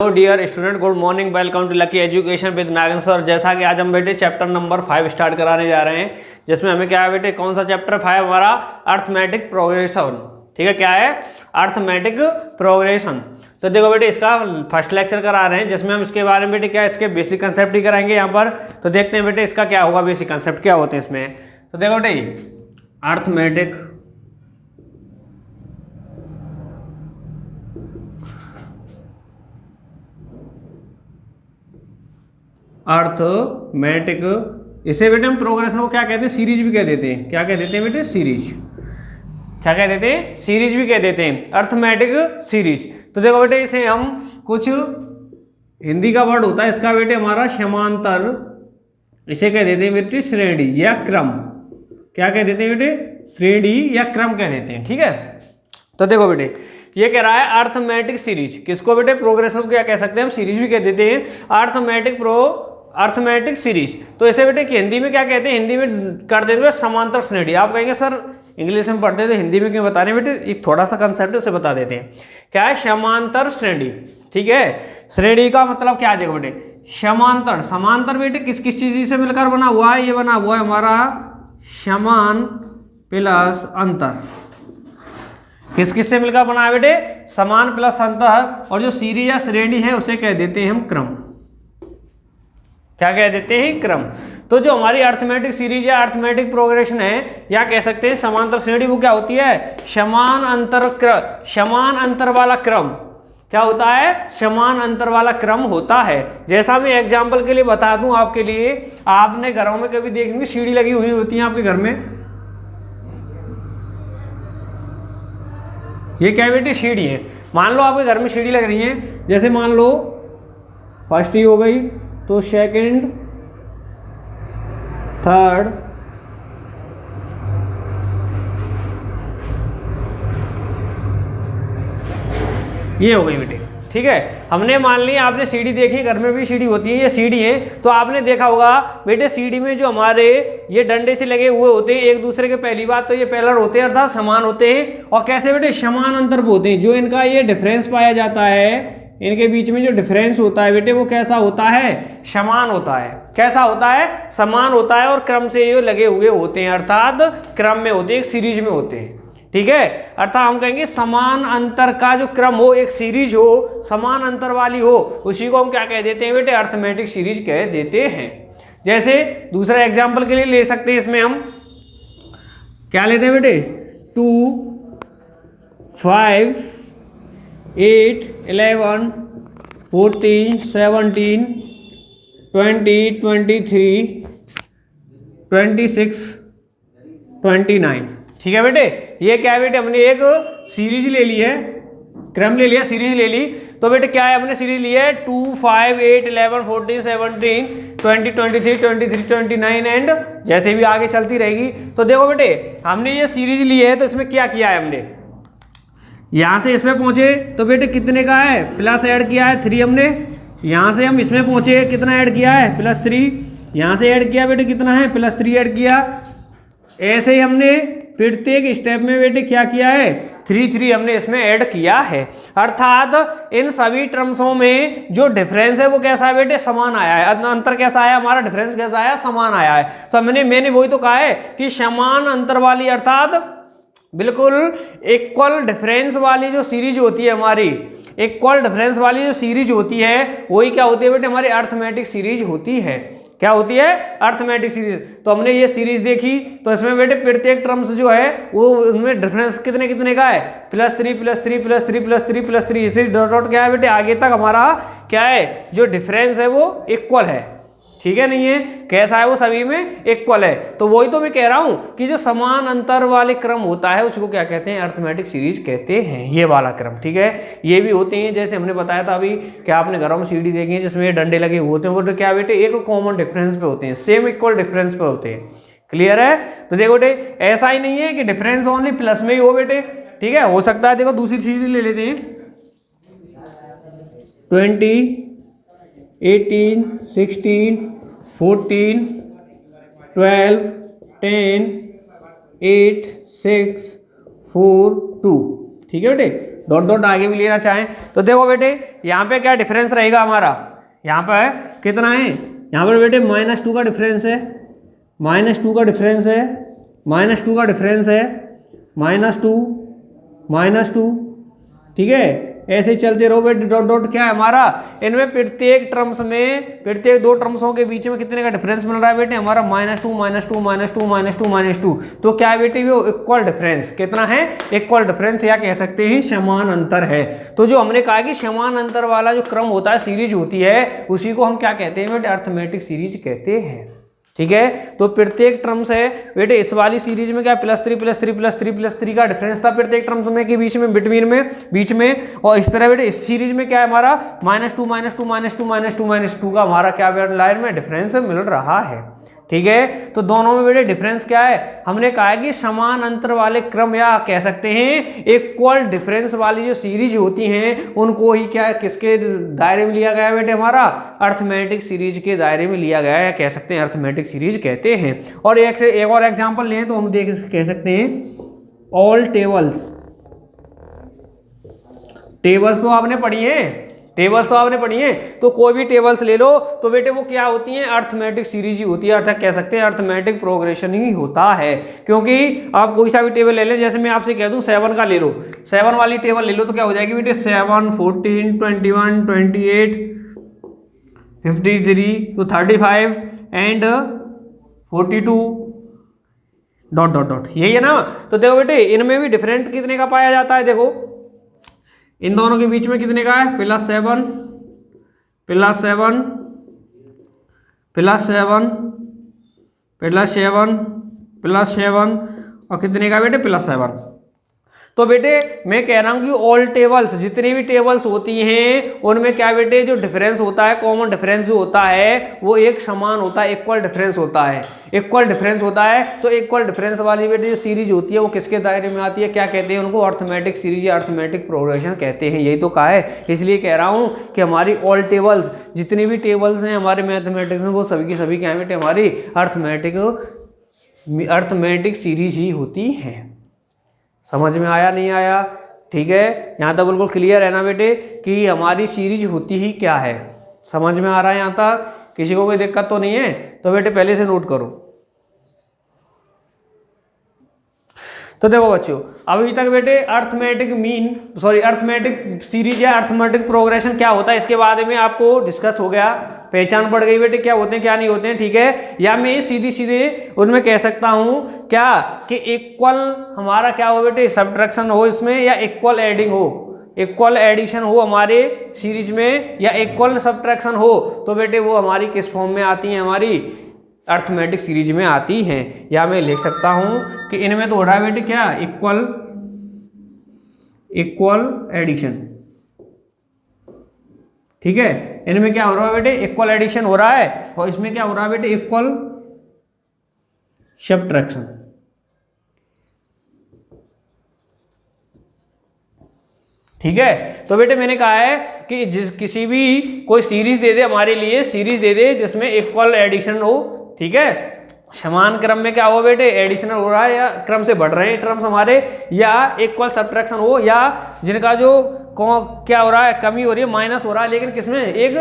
Hello dear student, good morning, welcome to Lucky Education with Nagan sir. जैसा कि आज हम बेटे चैप्टर नंबर 5 स्टार्ट कराने जा रहे हैं, जिसमें हमें क्या है बेटे, कौन सा चैप्टर 5 हमारा, अर्थमेटिक प्रोग्रेशन। ठीक है, क्या है, अर्थमेटिक प्रोग्रेशन। तो देखो बेटे, इसका फर्स्ट लेक्चर करा रहे हैं, जिसमें हम इसके बारे में बेटे क्या इसके बेसिक कंसेप्ट ही कराएंगे यहाँ पर। तो देखते हैं बेटे इसका क्या होगा, बेसिक कंसेप्ट क्या होते हैं इसमें। तो देखो बेटे, अर्थमेटिक अर्थमेटिक, इसे बेटे हम प्रोग्रेशन को क्या कहते हैं, सीरीज भी कह देते हैं। क्या कह देते हैं बेटे, सीरीज। क्या कह देते हैं, सीरीज भी कह देते हैं, अर्थमेटिक सीरीज। तो देखो बेटे, इसे हम कुछ हिंदी का वर्ड होता है इसका बेटे हमारा समांतर, इसे कह देते हैं बेटे श्रेणी या क्रम। क्या कह देते हैं बेटे, श्रेणी या क्रम कह देते हैं। ठीक है, तो देखो बेटे ये कह रहा है अर्थमेटिक सीरीज, किसको बेटे, प्रोग्रेशन को क्या कह सकते हैं हम, सीरीज भी कह देते हैं, अर्थमेटिक सीरीज। तो इसे बेटे कि हिंदी में क्या कहते हैं, हिंदी में कर देते हैं समांतर श्रेणी। आप कहेंगे सर इंग्लिश में पढ़ते थे, हिंदी में क्यों बता रहे हैं बेटे, एक थोड़ा सा कंसेप्ट उसे बता देते हैं। क्या है, समांतर श्रेणी। ठीक है, श्रेणी का मतलब क्या है, देखो बेटे समांतर, समांतर बेटे किस किस चीज से मिलकर बना हुआ है, ये बना हुआ है हमारा समान प्लस अंतर। किस किस से मिलकर बना है बेटे, समान प्लस अंतर। और जो सीरीज या श्रेणी है उसे कह देते हैं हम क्रम। क्या कह देते हैं, क्रम। तो जो हमारी अर्थमेटिक सीरीज या अर्थमेटिक प्रोग्रेशन है, या कह सकते हैं समांतर श्रेणी, वो क्या होती है, समान अंतर वाला क्रम। क्या होता है, समान अंतर वाला क्रम होता है। जैसा मैं एग्जांपल के लिए बता दूं आपके लिए, आपने घरों में कभी देखेंगे सीढ़ी लगी हुई होती है आपके घर में, ये क्या बेटी, सीढ़ी है। मान लो आपके घर में सीढ़ी लग रही है, जैसे मान लो फर्स्ट ही हो गई, तो सेकंड, थर्ड, ये हो गई बेटे। ठीक है, हमने मान लिया, आपने सीढ़ी देखी, घर में भी सीढ़ी होती है, ये सीढ़ी है। तो आपने देखा होगा बेटे, सीढ़ी में जो हमारे ये डंडे से लगे हुए होते हैं एक दूसरे के, पहली बात तो ये पैरेलल होते हैं, अर्थात समान होते हैं। और कैसे बेटे, समान अंतर होते हैं। जो इनका ये डिफरेंस पाया जाता है, इनके बीच में जो डिफरेंस होता है बेटे, वो कैसा होता है, समान होता है। कैसा होता है, समान होता है। और क्रम से ये लगे हुए होते हैं, अर्थात क्रम में होते हैं, एक सीरीज में होते हैं। ठीक है, अर्थात हम कहेंगे समान अंतर का जो क्रम हो, एक सीरीज हो, समान अंतर वाली हो, उसी को हम क्या कह देते हैं बेटे, अर्थमेटिक सीरीज कह देते हैं। जैसे दूसरा एग्जांपल के लिए ले सकते हैं, इसमें हम क्या लेते हैं बेटे, 2, 5, 8, 11, 14, 17, 20, 23, 26, 29। ठीक है बेटे, ये क्या है बेटे, हमने एक सीरीज ले ली है, क्रम ले लिया, सीरीज ले ली। तो बेटे क्या है, हमने सीरीज ली है 2, 5, 8, 11, 14, 17, 20, 23, 23, 29 एंड जैसे भी आगे चलती रहेगी। तो देखो बेटे, हमने ये सीरीज ली है, तो इसमें क्या किया है हमने, यहाँ से इसमें पहुंचे तो बेटे कितने का है, प्लस ऐड किया है 3 हमने। यहाँ से हम इसमें पहुंचे, कितना ऐड किया है, +3। यहाँ से ऐड किया बेटे, कितना है, +3 ऐड किया। ऐसे ही हमने प्रत्येक स्टेप में बेटे क्या किया है, 3 हमने इसमें ऐड किया है। अर्थात इन सभी टर्म्सों में जो डिफरेंस है वो कैसा है बेटे, समान आया है। अंतर कैसा आया हमारा, डिफरेंस कैसा आया, समान आया है। तो मैंने वही तो कहा है कि समान अंतर वाली, अर्थात बिल्कुल इक्वल डिफरेंस वाली जो सीरीज होती है हमारी, इक्वल डिफरेंस वाली जो सीरीज होती है, वही क्या होती है बेटे, हमारी अर्थमेटिक सीरीज होती है। क्या होती है, अर्थमेटिक सीरीज। तो हमने ये सीरीज देखी, तो इसमें बेटे प्रत्येक टर्म्स जो है वो उनमें डिफरेंस कितने कितने का है, +3 +3 +3 +3 +3, इसी डॉट क्या है बेटे, आगे तक हमारा क्या है, जो डिफरेंस है वो इक्वल है। ठीक है, नहीं है, कैसा है, वो सभी में इक्वल है। तो वही तो मैं कह रहा हूं कि जो समान अंतर वाले क्रम होता है उसको क्या कहते हैं, अर्थमेटिक सीरीज कहते हैं, ये वाला क्रम। ठीक है, ये भी होते हैं, जैसे हमने बताया था अभी, क्या आपने घरों में सीढ़ी देखी है जिसमें डंडे लगे हुए होते हैं, वो तो क्या बेटे, एक कॉमन डिफरेंस पे होते हैं, सेम इक्वल डिफरेंस पे होते हैं। क्लियर है। तो देखो बेटे, ऐसा ही नहीं है कि डिफरेंस ओनली प्लस में ही हो बेटे। ठीक है, हो सकता है, देखो दूसरी चीज ले लेते हैं, 20, 18, 16, 14, 12, 10, 8, 6, 4, 2। ठीक है बेटे, डॉट डॉट आगे भी लेना चाहें तो देखो बेटे यहाँ पे क्या डिफरेंस रहेगा हमारा, यहाँ पर कितना है, यहाँ पर बेटे -2 का डिफरेंस है, -2 का डिफरेंस है, -2 का डिफरेंस है, -2, ठीक है, ऐसे चलते रहो बेटे, डॉट डॉट क्या है हमारा, इनमें प्रत्येक टर्म्स में, प्रत्येक दो टर्म्सों के बीच में कितने का डिफरेंस मिल रहा है बेटे हमारा, -2, तो क्या है बेटे वो इक्वल डिफरेंस, कितना है, इक्वल डिफरेंस, या कह सकते हैं समान अंतर है। तो जो हमने कहा कि समान अंतर वाला जो क्रम होता है, सीरीज होती है, उसी को हम क्या कहते हैं बेटे, अर्थमेटिक सीरीज कहते हैं, ठीक है। तो प्रत्येक टर्म्स है बेटे, इस वाली सीरीज में क्या +3 का डिफरेंस था प्रत्येक टर्म्स में के बीच में, बिटवीन में, बीच में, और इस तरह बेटे इस सीरीज में क्या है हमारा -2 का हमारा क्या लाइन में डिफरेंस मिल रहा है, ठीक है। तो दोनों में बेटे डिफरेंस क्या है, हमने कहा है कि समान अंतर वाले क्रम, या कह सकते हैं इक्वल डिफरेंस वाली जो सीरीज होती हैं उनको ही क्या किसके दायरे में लिया गया है बेटे, हमारा अर्थमेटिक सीरीज के दायरे में लिया गया है, कह सकते हैं अर्थमेटिक सीरीज कहते हैं। और एक और एग्जांपल लें तो हम कह सकते हैं ऑल टेबल्स तो आपने पढ़ी है, तो कोई भी टेबल्स ले लो तो बेटे वो क्या होती हैं, अर्थमेटिक सीरीज ही होती है, अर्थात कह सकते हैं अर्थमेटिक प्रोग्रेशन ही होता है। क्योंकि आप कोई सा भी टेबल ले लें, जैसे मैं आपसे कह दूं 7 का ले लो, 7 वाली टेबल ले लो तो क्या हो जाएगी बेटे, 7, 14, 21, 28, 53 तो 35 एंड 42 डॉट डॉट डॉट, यही है ना। तो देखो बेटे इनमें भी डिफरेंट कितने का पाया जाता है, देखो इन दोनों के बीच में कितने का है, +7 और कितने का बेटे, +7। तो बेटे मैं कह रहा हूं कि ऑल टेबल्स, जितनी भी टेबल्स होती हैं उनमें क्या बेटे जो डिफरेंस होता है, कॉमन डिफरेंस जो होता है वो एक समान होता है, इक्वल डिफरेंस होता है, तो इक्वल डिफरेंस वाली बेटे जो सीरीज होती है वो किसके दायरे में आती है, क्या कहते हैं उनको, अर्थमेटिक सीरीज या अर्थमेटिक प्रोग्रेशन कहते हैं। यही तो कहा है, इसलिए कह रहा हूं कि हमारी ऑल टेबल्स, जितनी भी टेबल्स हैं हमारे मैथमेटिक्स में वो सभी की सभी क्या बेटे हमारी अर्थमेटिक सीरीज ही होती हैं। समझ में आया नहीं आया, ठीक है, यहाँ तक बिल्कुल क्लियर है ना बेटे कि हमारी सीरीज होती ही क्या है, समझ में आ रहा है यहाँ तक, किसी को कोई दिक्कत तो नहीं है, तो बेटे पहले से नोट करो। तो देखो बच्चों अभी तक बेटे अर्थमेटिक सीरीज या अर्थमेटिक प्रोग्रेशन क्या होता है इसके बारे में आपको डिस्कस हो गया, पहचान पड़ गई बेटे क्या होते हैं क्या नहीं होते हैं, ठीक है। या मैं सीधे उनमें कह सकता हूं क्या कि इक्वल हमारा क्या हो बेटे, सब्ट्रैक्शन हो इसमें, या इक्वल एडिंग हो, इक्वल एडिशन हो हमारे सीरीज में, या इक्वल सब्ट्रैक्शन हो, तो बेटे वो हमारी किस फॉर्म में आती है, हमारी अर्थमेटिक सीरीज में आती हैं। या मैं लिख सकता हूं कि इनमें तो हो रहा है बेटे क्या, इक्वल एडिशन, ठीक है, इनमें क्या हो रहा है बेटे, इक्वल एडिशन हो रहा है, और इसमें क्या हो रहा है बेटे, इक्वल सब्ट्रैक्शन, ठीक है। तो बेटे मैंने कहा है कि किसी भी कोई सीरीज दे दे हमारे लिए, सीरीज दे दे जिसमें इक्वल एडिशन हो, ठीक है, समान क्रम में क्या हो बेटे, एडिशनल हो रहा है या क्रम से बढ़ रहे हैं टर्म्स हमारे, या इक्वल सब्ट्रैक्शन हो, या जिनका जो क्या हो रहा है, कमी हो रही है, माइनस हो रहा है, लेकिन किसमें, एक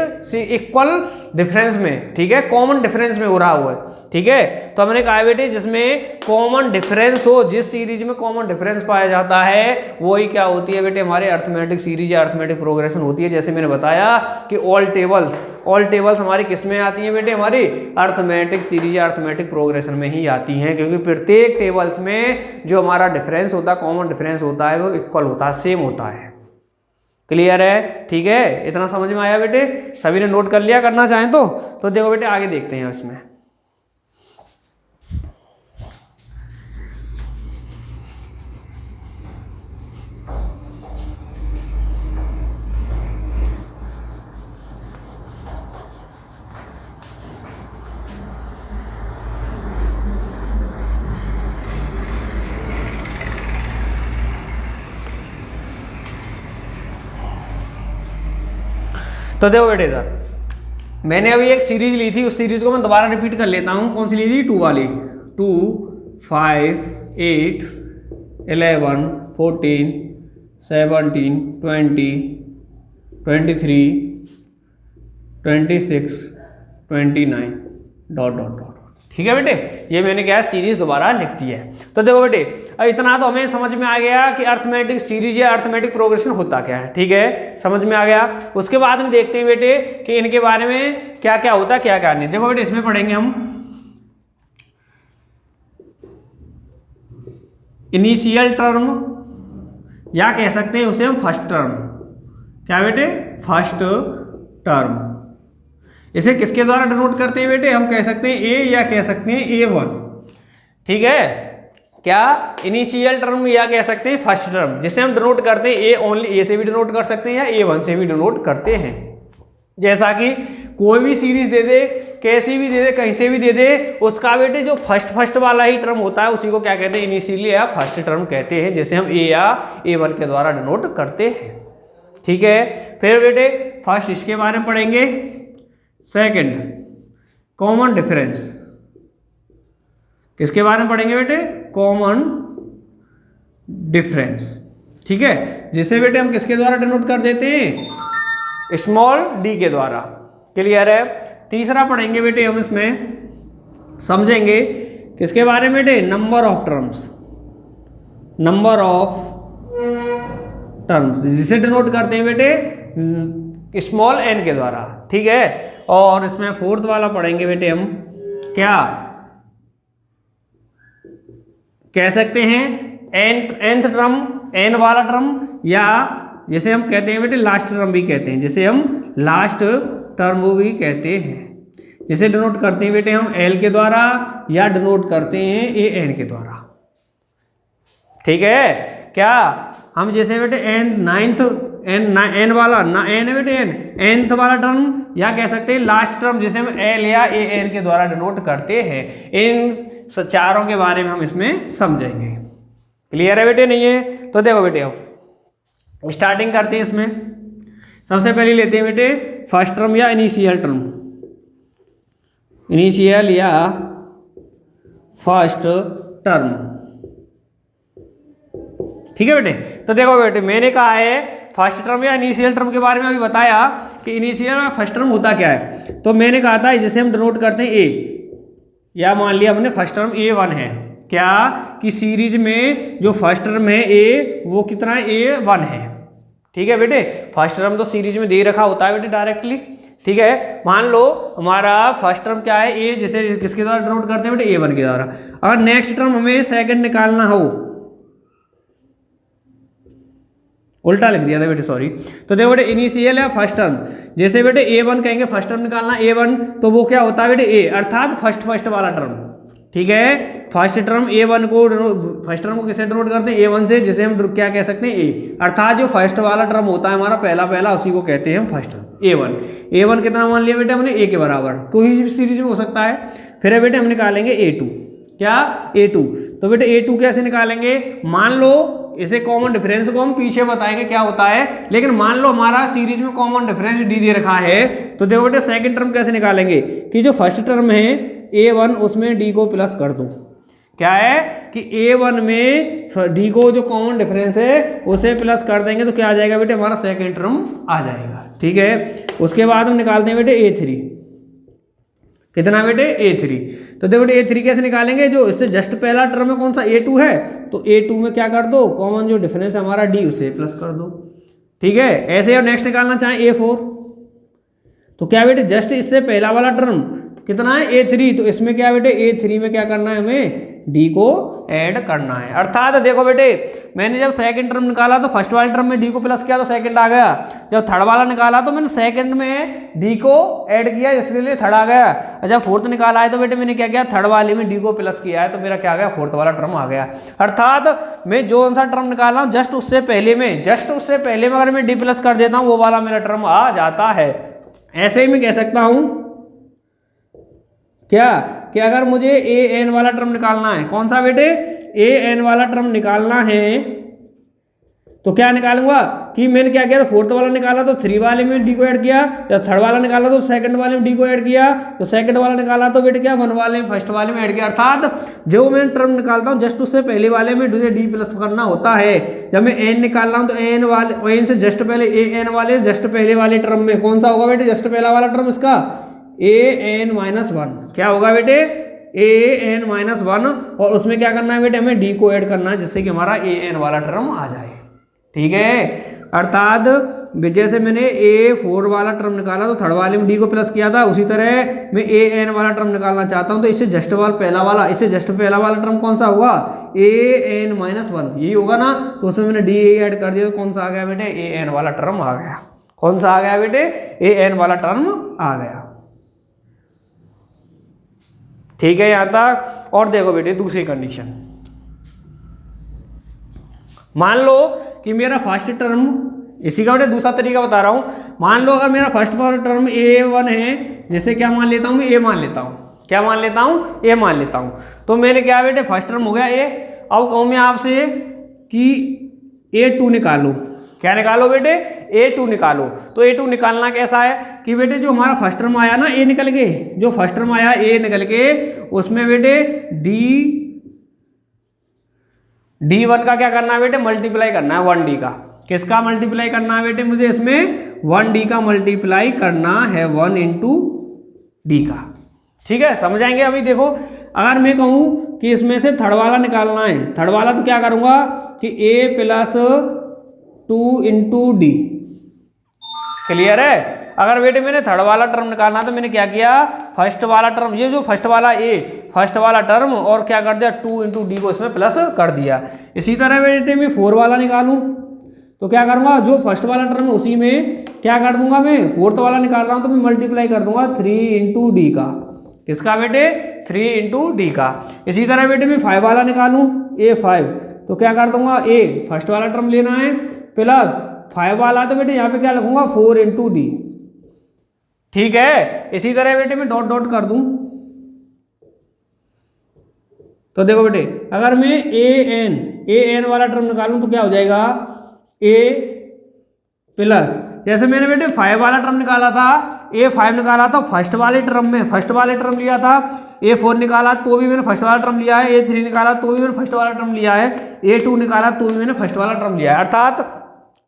इक्वल डिफरेंस में, ठीक है, कॉमन डिफरेंस में हो रहा हुआ है, ठीक है। तो हमने कहा बेटे जिसमें कॉमन डिफरेंस हो, जिस सीरीज में कॉमन डिफरेंस पाया जाता है वही क्या होती है बेटे, हमारे अर्थमेटिक सीरीज या अर्थमेटिक प्रोग्रेशन होती है। जैसे मैंने बताया कि ऑल टेबल्स हमारी किस में आती हैं बेटे, हमारी अर्थमेटिक सीरीज या अर्थमेटिक प्रोग्रेशन में ही आती हैं, क्योंकि प्रत्येक टेबल्स में जो हमारा डिफरेंस होता है, कॉमन डिफरेंस होता है, वो इक्वल होता है, सेम होता है। क्लियर है, ठीक है, इतना समझ में आया बेटे, सभी ने नोट कर लिया, करना चाहें तो देखो बेटे आगे देखते हैं इसमें। तो देखो बेटे इधर मैंने अभी एक सीरीज ली थी, उस सीरीज को मैं दोबारा रिपीट कर लेता हूँ। कौन सी ली थी, 2 वाली, 2, 5, 8, 11, 14, 17, 20, 23, 26, 29 डॉट डॉट डॉट। ठीक है बेटे, ये मैंने क्या सीरीज दोबारा लिख दी है। तो देखो बेटे, अब इतना तो हमें समझ में आ गया कि अर्थमेटिक सीरीज या अर्थमेटिक प्रोग्रेशन होता क्या है। ठीक है, समझ में आ गया। उसके बाद हम देखते हैं बेटे कि इनके बारे में क्या क्या होता है, क्या क्या नहीं। देखो बेटे, इसमें पढ़ेंगे हम इनिशियल टर्म, या कह सकते हैं उसे हम फर्स्ट टर्म। क्या बेटे, फर्स्ट टर्म। इसे किसके द्वारा डिनोट करते हैं बेटे, हम कह सकते हैं ए या कह सकते हैं A1। ठीक है, क्या इनिशियल टर्म या कह सकते हैं फर्स्ट टर्म, जिसे हम डिनोट करते हैं ए ओनली, ए से भी डिनोट कर सकते हैं या A1 से भी डिनोट करते हैं। जैसा कि कोई भी सीरीज दे दे, कैसी भी दे दे, कहीं से भी दे दे, उसका बेटे जो फर्स्ट वाला ही टर्म होता है उसी को क्या कहते हैं, इनिशियली या फर्स्ट टर्म कहते हैं, जिसे हम ए या A1 के द्वारा डिनोट करते हैं। ठीक है, फिर बेटे फर्स्ट इसके बारे में पढ़ेंगे। सेकंड, कॉमन डिफरेंस, किसके बारे में पढ़ेंगे बेटे, कॉमन डिफरेंस। ठीक है, जिसे बेटे हम किसके द्वारा डिनोट कर देते हैं, स्मॉल डी के द्वारा। क्लियर है। तीसरा पढ़ेंगे बेटे हम इसमें, समझेंगे किसके बारे में बेटे, number of terms, number of terms, जिसे डिनोट करते हैं बेटे स्मॉल एन के द्वारा। ठीक है, और इसमें फोर्थ वाला पढ़ेंगे बेटे हम, क्या कह सकते हैं, एनथ टर्म, एन वाला टर्म, या जिसे हम कहते हैं बेटे लास्ट टर्म भी कहते हैं, जिसे हम लास्ट टर्म भी कहते हैं, जिसे डिनोट करते हैं बेटे हम एल के द्वारा या डिनोट करते हैं ए एन के द्वारा। ठीक है, क्या हम जैसे बेटे एन वाला ना, एन है बेटे एनथ वाला टर्म, या कह सकते हैं लास्ट टर्म, जिसे हम एल या ए एन के द्वारा डिनोट करते हैं। इन चारों के बारे में हम इसमें समझेंगे। क्लियर है बेटे, नहीं है? तो देखो बेटे, अब स्टार्टिंग करते हैं इसमें। सबसे पहले लेते हैं बेटे फर्स्ट टर्म या इनिशियल टर्म, इनिशियल या फर्स्ट टर्म। ठीक है बेटे, तो देखो बेटे, मैंने कहा है फर्स्ट टर्म या इनिशियल टर्म के बारे में अभी बताया कि इनिशियल और फर्स्ट टर्म होता क्या है। तो मैंने कहा था जिसे हम डिनोट करते हैं ए, या मान लिया हमने फर्स्ट टर्म A1 है, क्या कि सीरीज में जो फर्स्ट टर्म है ए, वो कितना है, A1 है। ठीक है बेटे, फर्स्ट टर्म तो सीरीज में दे रखा होता है बेटे डायरेक्टली। ठीक है, मान लो हमारा फर्स्ट टर्म क्या है, ए, जिसे किसके द्वारा डिनोट करते हैं बेटे, A1 के द्वारा। अगर नेक्स्ट टर्म हमें सेकंड निकालना हो, उल्टा लिख दिया था बेटे, सॉरी। तो देखो बेटे, इनिशियल है फर्स्ट टर्म, जैसे बेटे A1 कहेंगे, फर्स्ट टर्म निकालना A1, तो वो क्या होता है बेटे ए, अर्थात फर्स्ट वाला टर्म। ठीक है, फर्स्ट टर्म A1 को, फर्स्ट टर्म को किससे डिनोट करते हैं, A1 से, जिसे हम क्या कह सकते हैं ए, अर्थात जो फर्स्ट वाला टर्म होता है हमारा पहला, उसी को कहते हैं हम फर्स्ट टर्म A1 कितना मान लिया बेटे हमने, ए के बराबर, कोई भी सीरीज में हो सकता है। फिर बेटे हम निकालेंगे A2, क्या A2। तो बेटे A2 कैसे निकालेंगे, मान लो इसे कॉमन डिफरेंस को हम पीछे बताएंगे क्या होता है, लेकिन मान लो हमारा सीरीज में कॉमन डिफरेंस डी दे रखा है, तो देखो बेटे सेकंड टर्म कैसे निकालेंगे कि जो फर्स्ट टर्म है A1 उसमें डी को प्लस कर दो। क्या है कि A1 में डी को जो कॉमन डिफरेंस है उसे प्लस कर देंगे, तो क्या आ जाएगा बेटे, हमारा सेकंड टर्म आ जाएगा। ठीक है, उसके बाद हम निकालते हैं बेटे A3, कितना बेटे A3। तो देखो बेटे A3 कैसे निकालेंगे, जो इससे जस्ट पहला टर्म है कौन सा, A2 है, तो A2 में क्या कर दो, कॉमन जो डिफरेंस है हमारा D, उसे प्लस कर दो। ठीक है, ऐसे और नेक्स्ट निकालना चाहें A4, तो क्या बेटे जस्ट इससे पहला वाला टर्म कितना है A3, तो इसमें क्या बेटे A3 में क्या करना है, हमें D को ऐड करना है। अर्थात देखो बेटे, मैंने जब सेकंड टर्म निकाला तो फर्स्ट वाले टर्म में D को प्लस किया तो सेकंड आ गया, जब थर्ड वाला निकाला तो मैंने सेकंड में D को ऐड किया, इसलिए थर्ड आ गया। जब फोर्थ निकाला है तो बेटे मैंने क्या किया, थर्ड वाले में D को प्लस किया है, तो मेरा क्या आ गया, फोर्थ वाला टर्म आ गया। अर्थात मैं जो सा टर्म निकाला हूँ जस्ट उससे पहले में अगर मैं D प्लस कर देता हूँ, वो वाला मेरा टर्म आ जाता है। ऐसे ही मैं कह सकता हूँ क्या कि अगर मुझे AN वाला टर्म निकालना है, कौन सा बेटे, AN वाला टर्म निकालना है, तो क्या निकालूंगा कि मैंने क्या किया, फोर्थ वाला निकाला तो 3 वाले में डी को ऐड किया, या थर्ड वाला निकाला तो सेकंड वाले में डी को ऐड किया, तो सेकंड वाला निकाला तो बेटे क्या 1 वाले में फर्स्ट वाले में ऐड किया। अर्थात जो मैं टर्म निकालता हूँ जस्ट उससे पहले वाले में मुझे डी प्लस करना होता है। जब मैं एन निकाल रहा हूँ तो एन वाले, एन से जस्ट पहले ए एन वाले जस्ट पहले वाले टर्म में कौन सा होगा बेटे, जस्ट पहला वाला टर्म इसका ए एन माइनस 1 क्या होगा बेटे, ए एन माइनस 1, और उसमें क्या करना है बेटे, हमें डी को ऐड करना है जिससे कि हमारा ए एन वाला टर्म आ जाए। ठीक है, अर्थात जैसे मैंने ए 4 वाला टर्म निकाला तो थर्ड वाले में डी को प्लस किया था, उसी तरह मैं ए एन वाला टर्म निकालना चाहता हूं तो इससे जस्ट पहला वाला टर्म कौन सा होगा, ए एन माइनस 1 यही होगा ना। तो उसमें मैंने डी ऐड कर दिया तो कौन सा आ गया बेटे, ए एन वाला टर्म आ गया। कौन सा आ गया बेटे, ए एन वाला टर्म आ गया। ठीक है यहां तक। और देखो बेटे दूसरी कंडीशन, मान लो कि मेरा फर्स्ट टर्म, इसी का बेटे दूसरा तरीका बता रहा हूं, मान लो अगर मेरा फर्स्ट वाला टर्म a1 है, जैसे क्या मान लेता हूं मैं, a मान लेता हूं, क्या मान लेता हूं, a मान लेता हूं। तो मैंने क्या बेटे फर्स्ट टर्म हो गया a। अब कहूं मैं आपसे कि a2 निकालो, क्या निकालो बेटे, a2 निकालो। तो a2 निकालना कैसा है कि बेटे जो हमारा फर्स्ट टर्म आया ना a निकल के, जो फर्स्ट टर्म आया a निकल के, उसमें बेटे D1 का क्या करना है बेटे, मल्टीप्लाई करना है 1D का। किसका मल्टीप्लाई करना है बेटे, मुझे इसमें 1D का मल्टीप्लाई करना है 1 इंटू डी का। ठीक है, समझ आएंगे। अभी देखो अगर मैं कहूं कि इसमें से थर्ड वाला निकालना है, थर्ड वाला तो क्या करूंगा कि a plus 2 into D. Clear है। अगर बेटे मैंने थर्ड वाला टर्म निकालना तो मैंने क्या किया, फर्स्ट वाला टर्म, ये जो फर्स्ट वाला फर्स्ट वाला टर्म, और क्या कर दिया 2 इंटू डी को इसमें प्लस कर दिया। इसी तरह बेटे मैं 4 वाला निकालूं तो क्या करूंगा, जो फर्स्ट वाला टर्म उसी में क्या कर दूंगा, मैं फोर्थ वाला निकाल रहा हूं तो मैं मल्टीप्लाई कर दूंगा 3 इंटू डी का। किसका बेटे, 3 इंटू डी का। इसी तरह बेटे मैं 5 वाला निकालूं a5 तो क्या कर दूंगा, a फर्स्ट वाला टर्म लेना है प्लस 5 वाला, तो बेटे यहाँ पे क्या लिखूंगा 4 इंटू डी। ठीक है, इसी तरह बेटे मैं डॉट डॉट कर दूं तो देखो बेटे अगर मैं ए एन वाला टर्म निकालूं तो क्या हो जाएगा, a प्लस, जैसे मैंने बेटे 5 वाला टर्म निकाला था, a5 निकाला था फर्स्ट वाले टर्म में, फर्स्ट वाले टर्म लिया था, a4 निकाला तो भी मैंने फर्स्ट वाला टर्म लिया है, a3 निकाला तो भी मैंने फर्स्ट वाला टर्म लिया है, a2 निकाला तो भी मैंने फर्स्ट वाला टर्म लिया है। अर्थात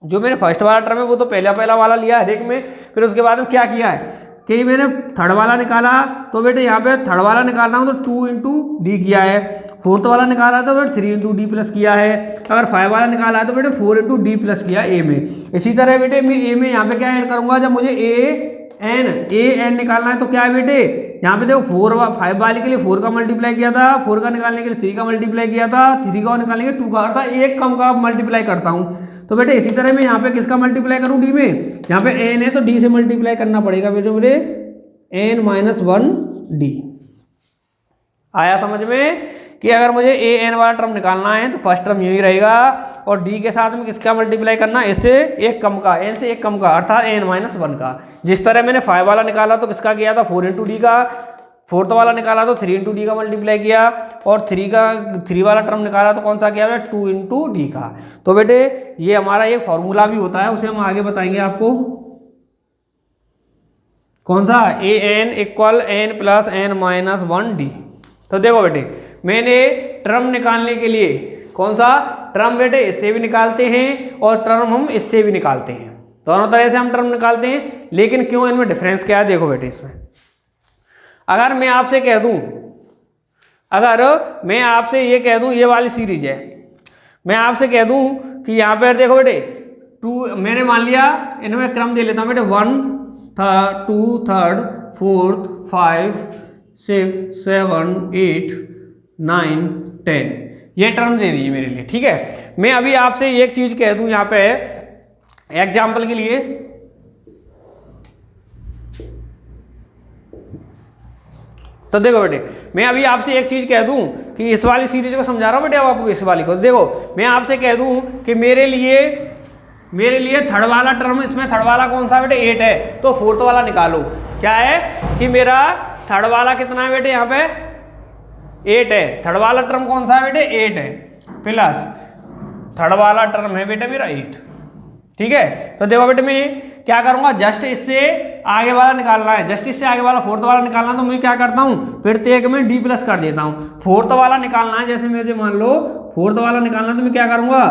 जो मैंने फर्स्ट वाला टर्म है वो तो पहला वाला लिया हर एक में। फिर उसके बाद में क्या किया है कि मैंने थर्ड वाला निकाला तो बेटे यहाँ पे थर्ड वाला निकालना हो तो 2 इंटू डी किया है, फोर्थ वाला निकाला तो बेटे 3 इंटू डी प्लस किया है, अगर 5 वाला निकाला है तो बेटे 4 इंटू डी प्लस किया ए में। इसी तरह बेटे मैं ए में यहाँ पे क्या ऐड करूंगा, जब मुझे ए एन निकालना है तो क्या है बेटे, यहाँ पे देखो 5 वाले के लिए 4 का मल्टीप्लाई किया था, 4 का निकालने के लिए 3 का मल्टीप्लाई किया था, 3 का निकालने के लिए 2 का, अर्थात एक कम का मल्टीप्लाई करता हूँ। तो बेटे इसी तरह मैं यहाँ पे किसका मल्टीप्लाई करूँ, डी में, यहाँ पे एन है तो डी से मल्टीप्लाई करना पड़ेगा बेटे मुझे एन माइनस 1 डी। आया समझ में कि अगर मुझे ए एन वाला टर्म निकालना है तो फर्स्ट टर्म यही रहेगा और डी के साथ में किसका मल्टीप्लाई करना, इससे एक कम का, एन से एक कम का, अर्थात एन माइनस 1 का। जिस तरह मैंने 5 वाला निकाला तो किसका किया था 4 इंटू डी का, फोर्थ वाला निकाला तो 3 इंटू डी का मल्टीप्लाई किया, और 3 वाला टर्म निकाला तो कौन सा किया 2 इंटू डी का। तो बेटे ये हमारा एक फॉर्मूला भी होता है, उसे हम आगे बताएंगे आपको। कौन सा, A N equal N plus N minus 1 D. तो देखो बेटे मैंने टर्म निकालने के लिए कौन सा टर्म बेटे इससे भी निकालते हैं और टर्म हम इससे भी निकालते हैं, दोनों तरह से हम टर्म निकालते हैं। लेकिन क्यों, इनमें डिफरेंस क्या है देखो बेटे। इसमें अगर मैं आपसे कह दूं, अगर मैं आपसे ये कह दूं ये वाली सीरीज है, मैं आपसे कह दूं कि यहाँ पर देखो बेटे 2, मैंने मान लिया इनमें क्रम दे लेता हूँ बेटे 1 2 3 4 5 6 7 8 9 10, ये टर्म दे दीजिए मेरे लिए। ठीक है, मैं अभी आपसे एक चीज कह दूं यहाँ पे एग्जाम्पल के लिए, तो देखो बेटे मैं अभी आपसे एक चीज कह दूं कि इस वाली सीरीज को समझा रहा हूं बेटे, अब आपको इस वाली को देखो, मैं आपसे कह दूं कि मेरे लिए थर्ड वाला टर्म, इसमें थर्ड वाला कौन सा बेटे 8 है, तो फोर्थ वाला निकालो। क्या है कि मेरा थर्ड वाला कितना है बेटे, यहाँ पे 8 है, थर्ड वाला टर्म कौन सा है बेटे 8 है, प्लस थर्ड वाला टर्म है बेटा मेरा 8। ठीक है, तो देखो बेटे मैं क्या करूंगा, जस्ट इससे आगे वाला निकालना है, जस्ट इससे आगे वाला फोर्थ वाला निकालना है, तो मैं क्या करता हूँ प्रत्येक में डी प्लस कर देता हूँ। फोर्थ वाला निकालना है, जैसे मुझे मान लो फोर्थ वाला निकालना है, तो मैं क्या करूंगा